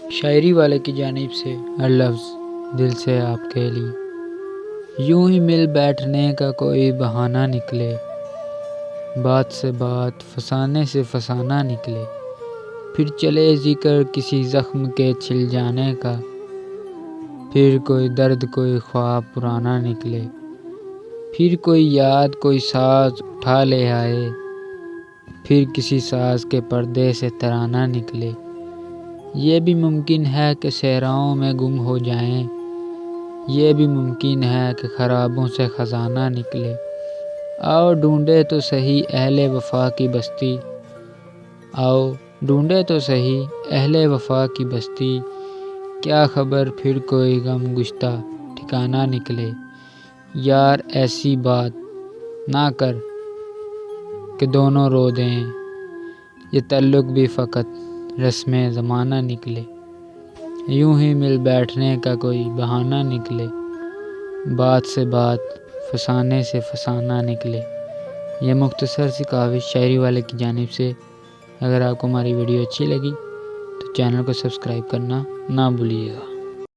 شاعری والے کی جانب سے ہر لفظ دل سے آپ کے لیے۔ یوں ہی مل بیٹھنے کا کوئی بہانہ نکلے، بات سے بات فسانے سے فسانہ نکلے، پھر چلے ذکر کسی زخم کے چھل جانے کا، پھر کوئی درد کوئی خواب پرانا نکلے، پھر کوئی یاد کوئی ساز اٹھا لے آئے، پھر کسی ساز کے پردے سے ترانہ نکلے۔ یہ بھی ممکن ہے کہ صحراؤں میں گم ہو جائیں، یہ بھی ممکن ہے کہ خرابوں سے خزانہ نکلے۔ آؤ ڈھونڈے تو سہی اہل وفا کی بستی، آؤ ڈھونڈے تو سہی اہل وفا کی بستی، کیا خبر پھر کوئی غم گشتہ ٹھکانہ نکلے۔ یار ایسی بات نہ کر کہ دونوں رو دیں، یہ تعلق بھی فقط رسم زمانہ نکلے۔ یوں ہی مل بیٹھنے کا کوئی بہانہ نکلے، بات سے بات فسانے سے فسانہ نکلے۔ یہ مختصر سی کاوش شاعری والے کی جانب سے۔ اگر آپ کو ہماری ویڈیو اچھی لگی تو چینل کو سبسکرائب کرنا نہ بھولیے گا۔